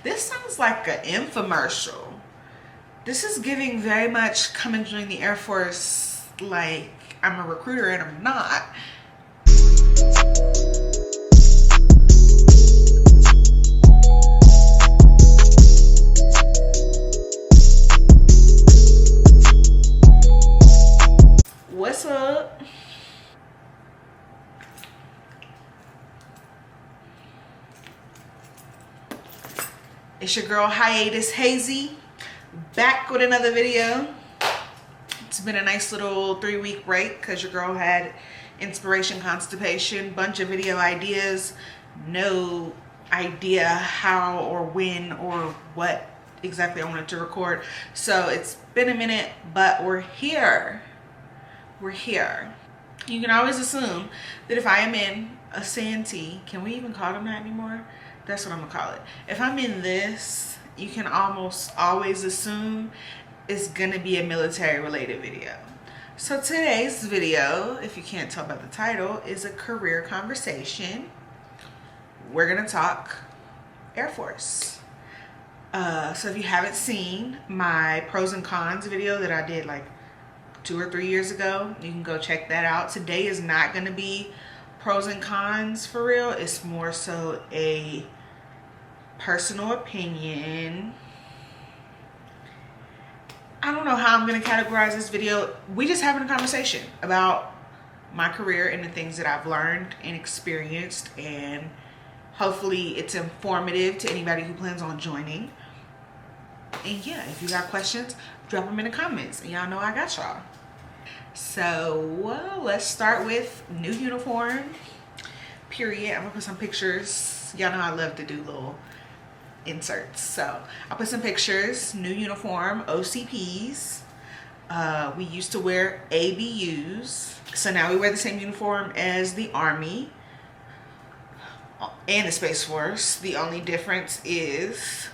This sounds like an infomercial. This is giving very much come and join the Air Force like I'm a recruiter and I'm not. What's up? It's your girl Hiatus Hazy, back with another video. It's been a nice little 3-week break because your girl had inspiration constipation, bunch of video ideas, no idea how or when or what exactly I wanted to record. So it's been a minute, but we're here. We're here. You can always assume that if I am in a Santee, can we even call them that anymore? That's what I'm gonna call it. If I'm in this, you can almost always assume it's gonna be a military related video. So today's video, if you can't tell by the title, is a career conversation. We're gonna talk Air Force. So if you haven't seen my pros and cons video that I did like 2 or 3 years ago, you can go check that out. Today is not gonna be pros and cons for real. It's more so a personal opinion. I don't know how I'm gonna categorize this video. We just having a conversation about my career and the things that I've learned and experienced, and hopefully it's informative to anybody who plans on joining. And yeah, if you got questions, drop them in the comments, and y'all know I got y'all. So let's start with new uniform, period. I'm gonna put some pictures. Y'all know I love to do little inserts, so I'll put some pictures. New uniform, OCPs. We used to wear ABUs, so now we wear the same uniform as the Army and the Space Force. The only difference is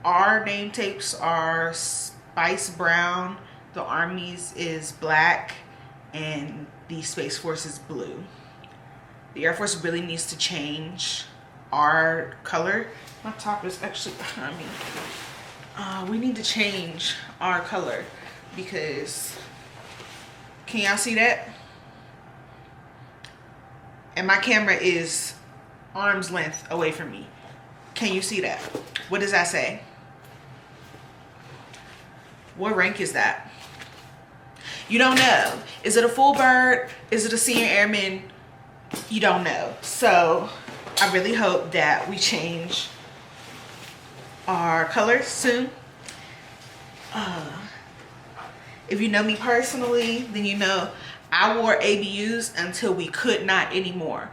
our name tapes are spice brown, the Army's is black, and the Space Force is blue. The Air Force really needs to change our color. My top is actually behind me. We need to change our color because, can y'all see that? And my camera is arm's length away from me. Can you see that? What does that say? What rank is that? You don't know. Is it a full bird? Is it a senior airman? You don't know. So I really hope that we change our colors soon. If you know me personally, then you know I wore ABUs until we could not anymore.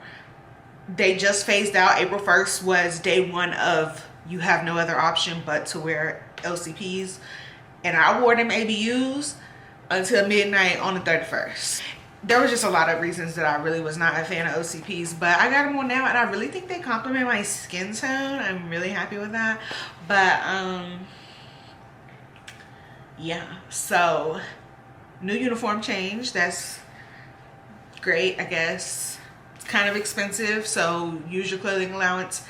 They just phased out. April 1st was day 1 of you have no other option but to wear LCPs. And I wore them ABUs until midnight on the 31st. There was just a lot of reasons that I really was not a fan of OCPs, but I got them on now and I really think they complement my skin tone. I'm really happy with that. But yeah, so new uniform change. That's great, I guess. It's kind of expensive, so use your clothing allowance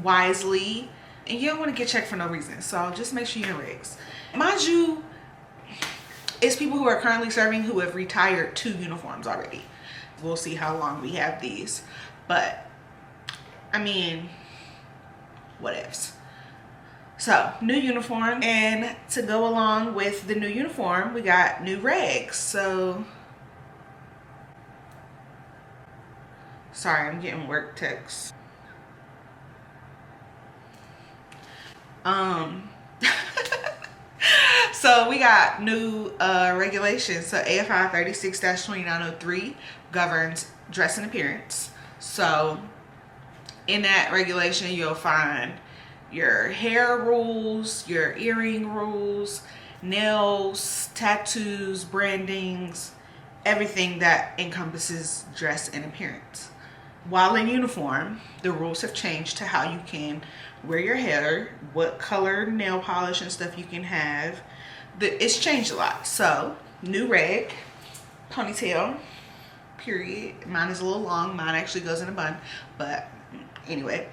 wisely. And you don't want to get checked for no reason, so just make sure you're in regs. Mind you, it's people who are currently serving who have retired 2 uniforms already. We'll see how long we have these, but I mean, what ifs. So new uniform, and to go along with the new uniform, we got new regs. So sorry, I'm getting work texts. So we got new regulations. So AFI 36-2903 governs dress and appearance. So in that regulation, you'll find your hair rules, your earring rules, nails, tattoos, brandings, everything that encompasses dress and appearance. While in uniform, the rules have changed to how you can wear your hair, what color nail polish and stuff you can have. It's changed a lot. So new reg, ponytail, period. Mine is a little long. Mine actually goes in a bun, but anyway.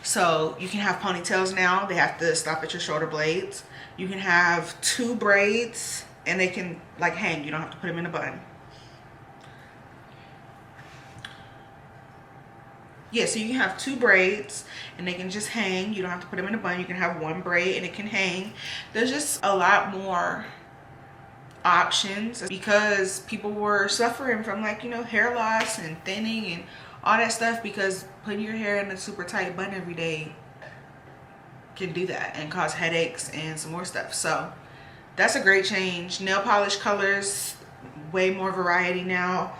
So you can have ponytails now. They have to stop at your shoulder blades. You can have 2 braids and they can like hang. You don't have to put them in a bun. Yeah, so you can have 2 braids and they can just hang. You don't have to put them in a bun. You can have 1 braid and it can hang. There's just a lot more options because people were suffering from, like, you know, hair loss and thinning and all that stuff, because putting your hair in a super tight bun every day can do that and cause headaches and some more stuff. So that's a great change. Nail polish colors, way more variety now.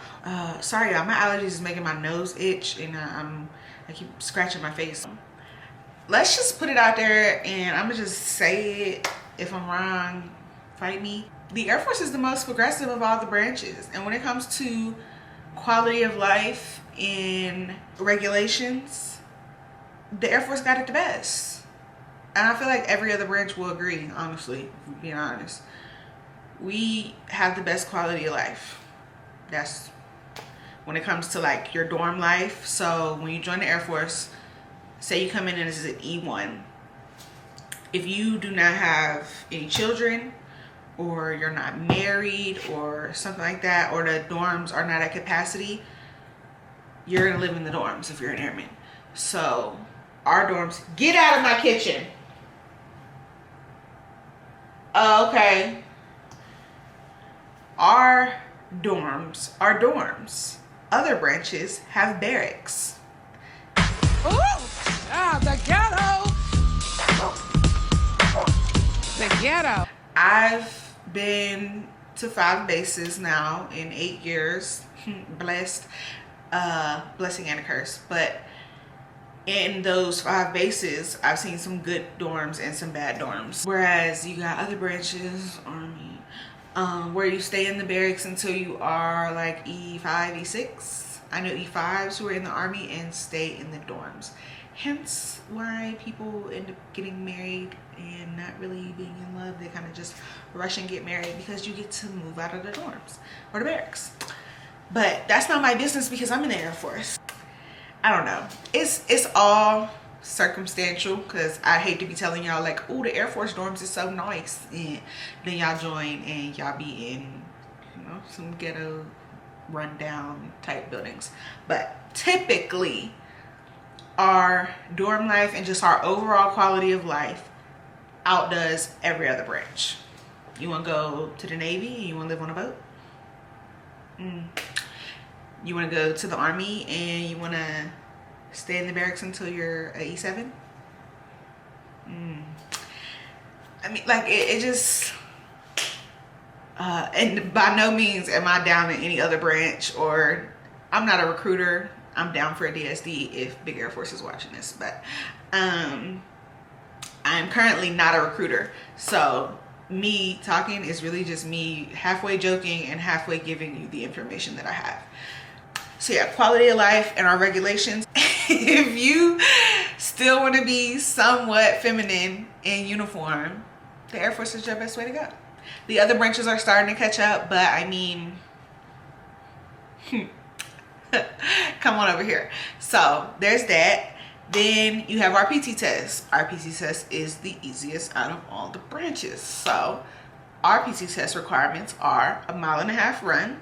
Sorry y'all, my allergies is making my nose itch and I keep scratching my face. Let's just put it out there and I'm gonna just say it. If I'm wrong, fight me. The Air Force is the most progressive of all the branches, and when it comes to quality of life and regulations, the Air Force got it the best. And I feel like every other branch will agree, honestly, being honest. We have the best quality of life. That's when it comes to like your dorm life. So when you join the Air Force, say you come in and this is an E1. If you do not have any children, or you're not married or something like that, or the dorms are not at capacity, you're gonna live in the dorms if you're an airman. So our dorms, get out of my kitchen. Okay. Our dorms are dorms. Other branches have barracks. Ooh, the ghetto. The ghetto. I've been to 5 bases now in 8 years. Blessed. Blessing and a curse. But in those 5 bases, I've seen some good dorms and some bad dorms. Whereas you got other branches, Army, where you stay in the barracks until you are like E5, E6. I know E5s who are in the Army and stay in the dorms. Hence why people end up getting married and not really being in love. They kind of just rush and get married because you get to move out of the dorms or the barracks. But that's not my business because I'm in the Air Force. I don't know. It's all circumstantial, because I hate to be telling y'all like, oh, the Air Force dorms is so nice, and then y'all join and y'all be in, you know, some ghetto rundown type buildings. But typically our dorm life and just our overall quality of life outdoes every other branch. You want to go to the Navy and you want to live on a boat? You want to go to the Army and you want to stay in the barracks until you're a E7? I mean, like, it just and by no means am I down in any other branch, or I'm not a recruiter. I'm down for a DSD if Big Air Force is watching this, but I'm currently not a recruiter. So me talking is really just me halfway joking and halfway giving you the information that I have. So yeah, quality of life and our regulations. If you still want to be somewhat feminine in uniform, the Air Force is your best way to go. The other branches are starting to catch up, but I mean, come on over here. So there's that. Then you have our PT test. Our PT test is the easiest out of all the branches. So our PT test requirements are a 1.5 mile run,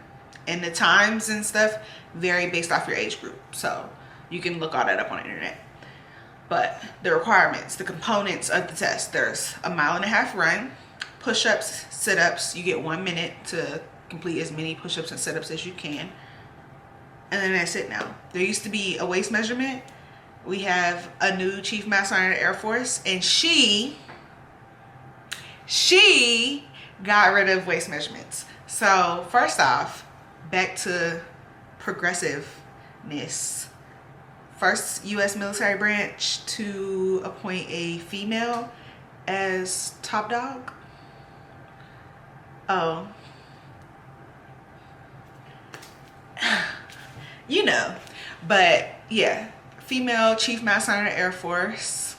and the times and stuff vary based off your age group. So you can look all that up on the internet. But the requirements, the components of the test, there's a 1.5 mile run, push-ups, sit-ups. You get 1 minute to complete as many push-ups and sit-ups as you can. And then that's it now. There used to be a waist measurement. We have a new Chief Master Sergeant of the Air Force, and she got rid of waist measurements. So first off, back to progressiveness. First U.S. military branch to appoint a female as top dog. Oh. You know, but yeah, female Chief Master Sergeant of the Air Force,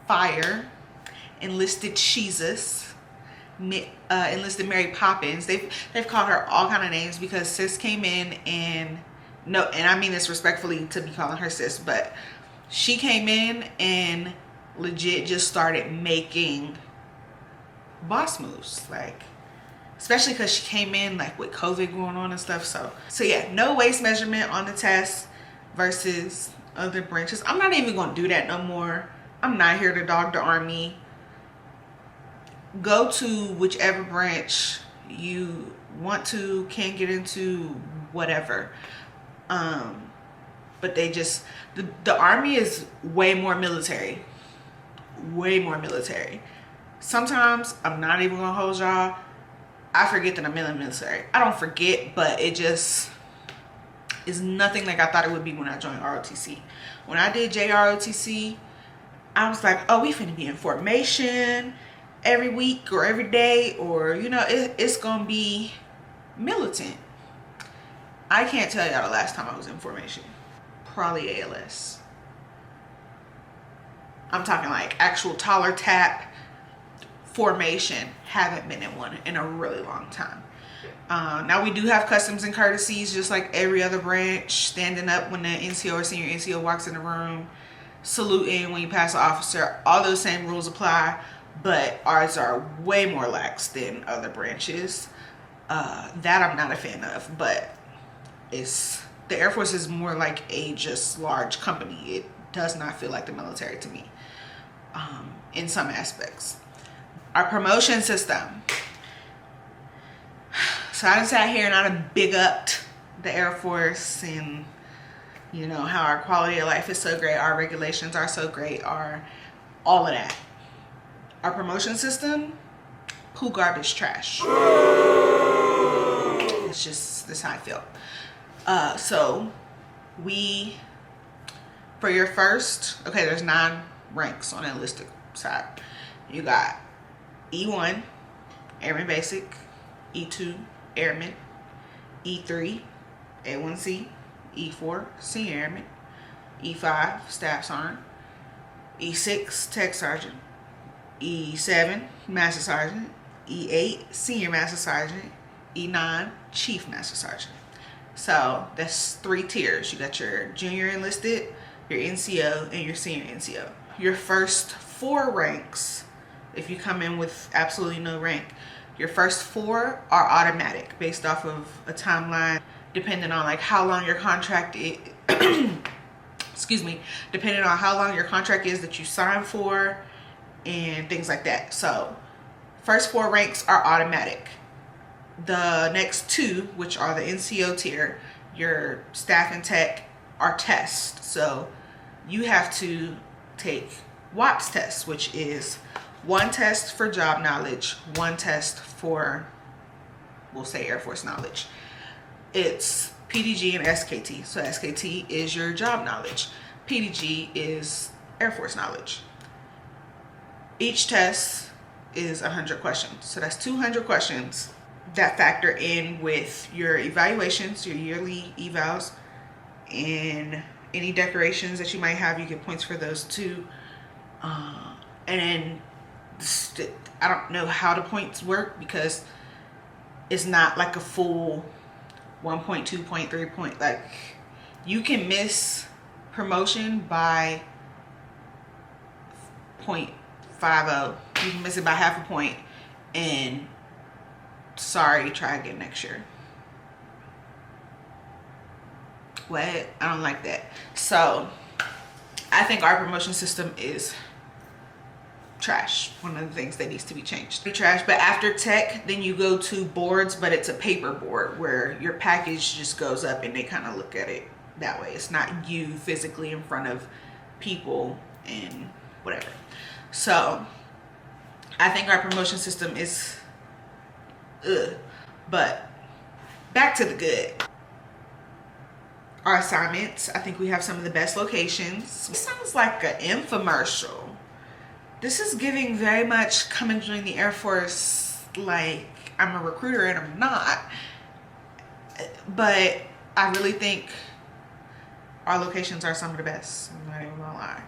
fire, enlisted Jesus, enlisted Mary Poppins. They've called her all kind of names because sis came in and, no, and I mean this respectfully to be calling her sis, but She came in and legit just started making boss moves, like, especially because she came in like with COVID going on and stuff. So yeah, no waist measurement on the test versus other branches. I'm not even gonna do that no more. I'm not here to dog the army. Go to whichever branch you want to, can get into, whatever. But they just, the army is way more military. Way more military. Sometimes, I'm not even gonna hold y'all, I forget that I'm in the military. I don't forget, but it just is nothing like I thought it would be when I joined ROTC. When I did JROTC, I was like, oh, we finna be in formation every week or every day, or, you know, it's gonna be militant. I can't tell y'all the last time I was in formation. Probably ALS. I'm talking like actual taller tap formation. Haven't been in one in a really long time. Now we do have customs and courtesies just like every other branch. Standing up when the NCO or senior NCO walks in the room, saluting when you pass the officer. All those same rules apply, but ours are way more lax than other branches. That I'm not a fan of, but the Air Force is more like a just large company. It does not feel like the military to me, in some aspects. Our promotion system. So I sat here and I big upped the Air Force, and you know how our quality of life is so great, our regulations are so great, all of that. Our promotion system, poo, garbage, trash. It's just, that's how I feel. So for your first, okay, there's 9 ranks on the enlisted side. You got E1, Airman Basic, E2, Airman, E3, A1C, E4, Senior Airman, E5, Staff Sergeant, E6, Tech Sergeant, E7, Master Sergeant, E8, Senior Master Sergeant, E9, Chief Master Sergeant. So that's 3 tiers. You got your junior enlisted, your NCO, and your senior NCO. Your first 4 ranks, if you come in with absolutely no rank, your first 4 are automatic based off of a timeline, depending on like how long your contract is. Excuse me, depending on how long your contract is that you signed for and things like that. So first 4 ranks are automatic. The next 2, which are the NCO tier, your staff and tech, are tests. So you have to take WAPS tests, which is 1 test for job knowledge, 1 test for, we'll say, Air Force knowledge. It's PDG and SKT. So SKT is your job knowledge. PDG is Air Force knowledge. Each test is 100 questions. So that's 200 questions that factor in with your evaluations, your yearly evals, and any decorations that you might have. You get points for those too. And then I don't know how the points work because it's not like a full 1.2 point, 3 point. Like, you can miss promotion by 0.50. You can miss it by half a point, and sorry, try again next year. What? I don't like that. So I think our promotion system is trash. One of the things that needs to be changed. Trash. But after tech, then you go to boards, but it's a paper board where your package just goes up and they kind of look at it that way. It's not you physically in front of people and whatever. So I think our promotion system is but back to the good. Our assignments, I think we have some of the best locations. It sounds like an infomercial. This is giving very much come and join the Air Force like I'm a recruiter, and I'm not. But I really think our locations are some of the best. I'm not even gonna lie.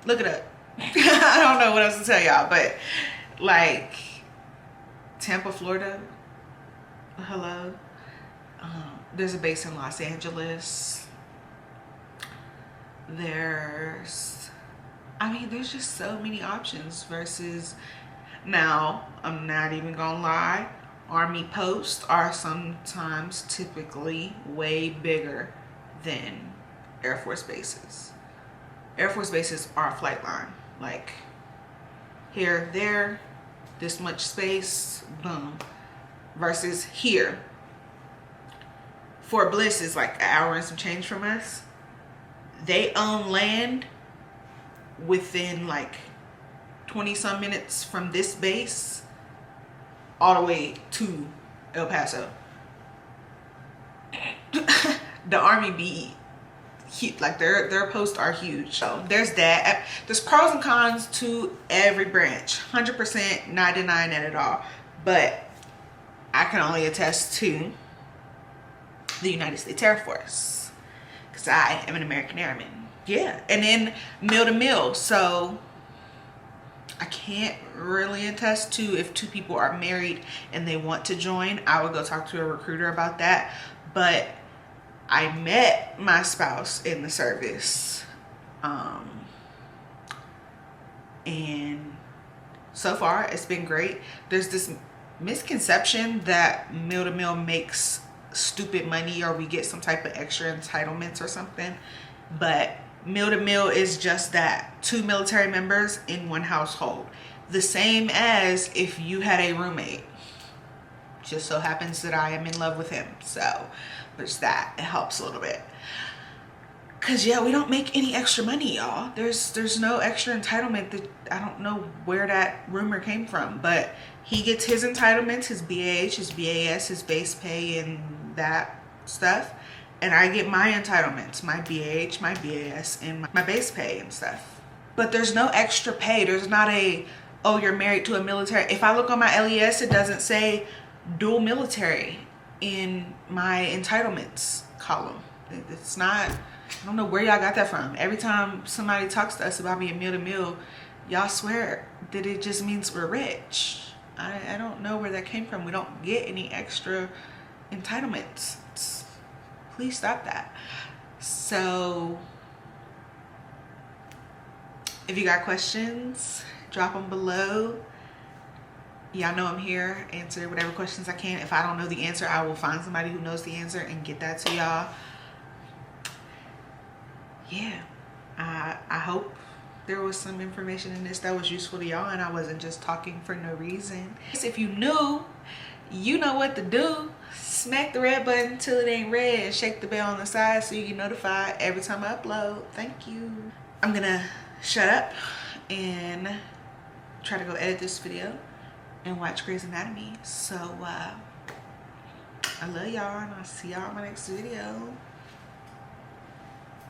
Look it up. I don't know what else to tell y'all, but like Tampa, Florida, hello. There's a base in Los Angeles. There's, I mean, there's just so many options versus now, I'm not even gonna lie, Army posts are sometimes typically way bigger than Air Force bases. Air Force bases are a flight line. Like here, there, this much space, boom. Versus here, Fort Bliss is like an hour and some change from us. They own land within like 20 some minutes from this base all the way to El Paso. The Army be like their posts are huge. So there's that. There's pros and cons to every branch. 100% not denying that at all. But I can only attest to the United States Air Force because I am an American Airman. Yeah, and then meal to meal. So I can't really attest to if two people are married and they want to join. I would go talk to a recruiter about that. But I met my spouse in the service. And so far it's been great. There's this misconception that meal to meal makes stupid money or we get some type of extra entitlements or something. But meal to meal is just that, 2 military members in one household, the same as if you had a roommate. Just so happens that I am in love with him, so there's that. It helps a little bit, cause yeah, we don't make any extra money, y'all. There's no extra entitlement. That I don't know where that rumor came from, but he gets his entitlements, his BAH, his BAS, his base pay, and that stuff. And I get my entitlements, my BAH, my BAS, and my base pay and stuff. But there's no extra pay. There's not a, oh, you're married to a military. If I look on my LES, it doesn't say dual military in my entitlements column. It's not, I don't know where y'all got that from. Every time somebody talks to us about being meal to meal, y'all swear that it just means we're rich. I don't know where that came from. We don't get any extra entitlements. Please stop that. So if you got questions, drop them below. Y'all know I'm here, answer whatever questions I can. If I don't know the answer, I will find somebody who knows the answer and get that to y'all. Yeah, I hope there was some information in this that was useful to y'all and I wasn't just talking for no reason. If you new, you know what to do. Smack the red button till it ain't red and shake the bell on the side so you get notified every time I upload. Thank you. I'm gonna shut up and try to go edit this video and watch Grey's Anatomy. So I love y'all and I'll see y'all in my next video.